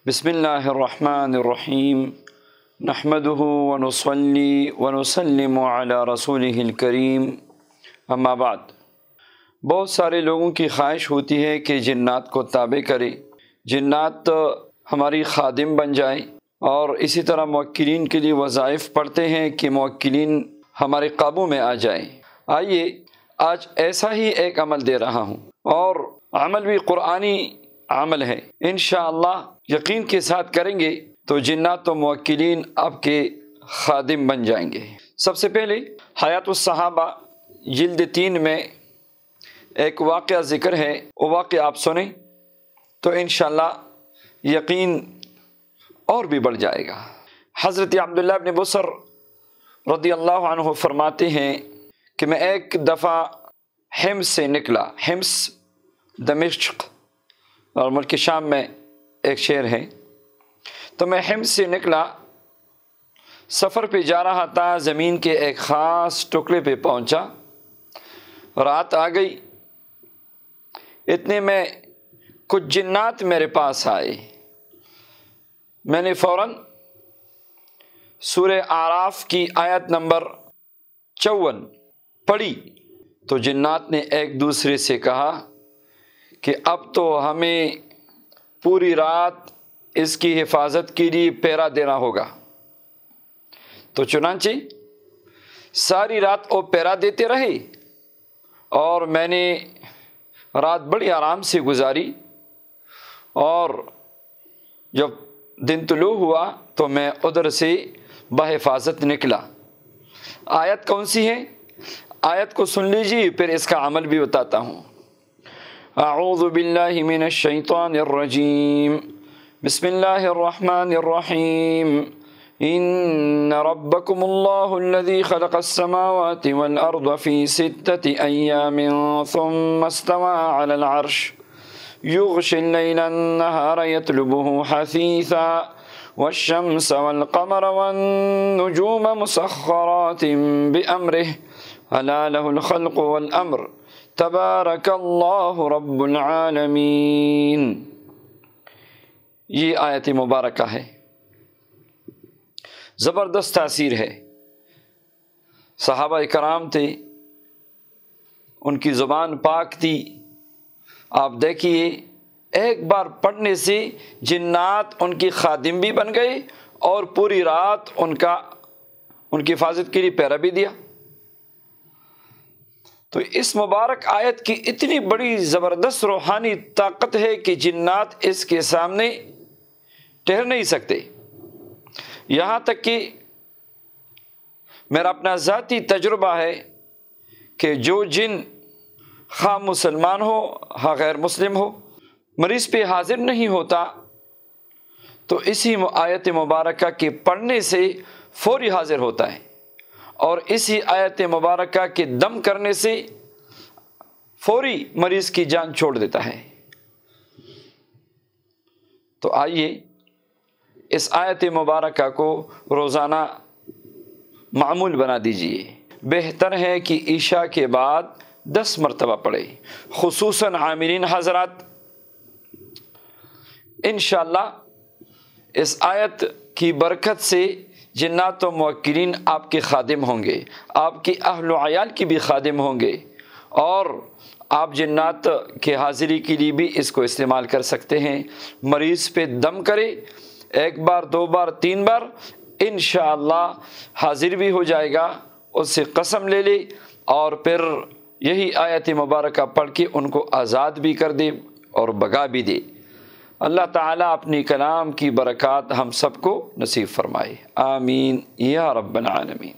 بسم اللہ الرحمن الرحیم نحمده ونصلی ونسلم علی رسولہ الکریم اما بعد۔ بہت سارے لوگوں کی خواہش ہوتی ہے کہ جنات کو تابع کرے، جنات ہماری خادم بن جائیں، اور اسی طرح موکلین کے لیے وظائف پڑھتے ہیں کہ موکلین ہمارے قابو میں آ جائیں۔ آئیے آج ایسا ہی ایک عمل دے رہا ہوں، اور عمل بھی قرآنی عمل ہے، انشاءاللہ یقین کے ساتھ کریں گے تو جنات و موکلین آپ کے خادم بن جائیں گے۔ سب سے پہلے حیات الصحابہ جلد 3 میں ایک واقعہ ذکر ہے، وہ واقعہ آپ سنیں تو انشاءاللہ یقین اور بھی بڑھ جائے گا۔ حضرت عبداللہ بن بصر رضی اللہ عنہ فرماتے ہیں کہ میں ایک دفعہ حمص سے نکلا، حمص دمشق اور ملک شام میں ایک شہر ہے، تو میں حمص سے نکلا، سفر پہ جا رہا تھا، زمین کے ایک خاص ٹکڑے پہ پہنچا، رات آ گئی، اتنے میں کچھ جنات میرے پاس آئے، میں نے فوراً سورہ اعراف کی آیت نمبر 54 پڑھی، تو جنات نے ایک دوسرے سے کہا کہ اب تو ہمیں پوری رات اس کی حفاظت کے لیے پہرا دینا ہوگا۔ تو چنانچہ ساری رات وہ پہرا دیتے رہے، اور میں نے رات بڑی آرام سے گزاری، اور جب دن طلوع ہوا تو میں ادھر سے بحفاظت نکلا۔ آیت کون سی ہے؟ آیت کو سن لیجیے، پھر اس کا عمل بھی بتاتا ہوں۔ اعوذ باللہ من الشیطان الرجیم، بسم اللہ الرحمن الرحیم، ان ربکم اللہ الذی خلق السماوات والارض فی 6 ایام ثم استوى علی العرش یغشی اللیل النہار یطلبہ حثیثا والشمس والقمر والنجوم مسخرات بأمرہ الا لہ الخلق والامر تبارک اللہ رب العالمین۔ یہ آیت مبارکہ ہے، زبردست تاثیر ہے۔ صحابہ کرام تھے، ان کی زبان پاک تھی، آپ دیکھیے ایک بار پڑھنے سے جنات ان کی خادم بھی بن گئے، اور پوری رات ان کی حفاظت کے لیے پہرا بھی دیا۔ تو اس مبارک آیت کی اتنی بڑی زبردست روحانی طاقت ہے کہ جنات اس کے سامنے ٹھہر نہیں سکتے۔ یہاں تک کہ میرا اپنا ذاتی تجربہ ہے کہ جو جن خواہ مسلمان ہو خواہ غیر مسلم ہو، مریض پہ حاضر نہیں ہوتا، تو اسی آیت مبارکہ کے پڑھنے سے فوری حاضر ہوتا ہے، اور اسی آیت مبارکہ کے دم کرنے سے فوری مریض کی جان چھوڑ دیتا ہے۔ تو آئیے اس آیت مبارکہ کو روزانہ معمول بنا دیجئے۔ بہتر ہے کہ عشاء کے بعد 10 مرتبہ پڑھے، خصوصاً عاملین حضرات۔ انشاءاللہ اس آیت کی برکت سے جنات و موکلین آپ کے خادم ہوں گے، آپ کی اہل و عیال کی بھی خادم ہوں گے، اور آپ جنات کے حاضری کے لیے بھی اس کو استعمال کر سکتے ہیں۔ مریض پہ دم کرے، 1 بار 2 بار 3 بار، انشاءاللہ حاضر بھی ہو جائے گا، اس سے قسم لے لے، اور پھر یہی آیت مبارکہ پڑھ کے ان کو آزاد بھی کر دے اور بھگا بھی دے۔ اللہ تعالیٰ اپنی کلام کی برکات ہم سب کو نصیب فرمائے، آمین یا رب العالمین۔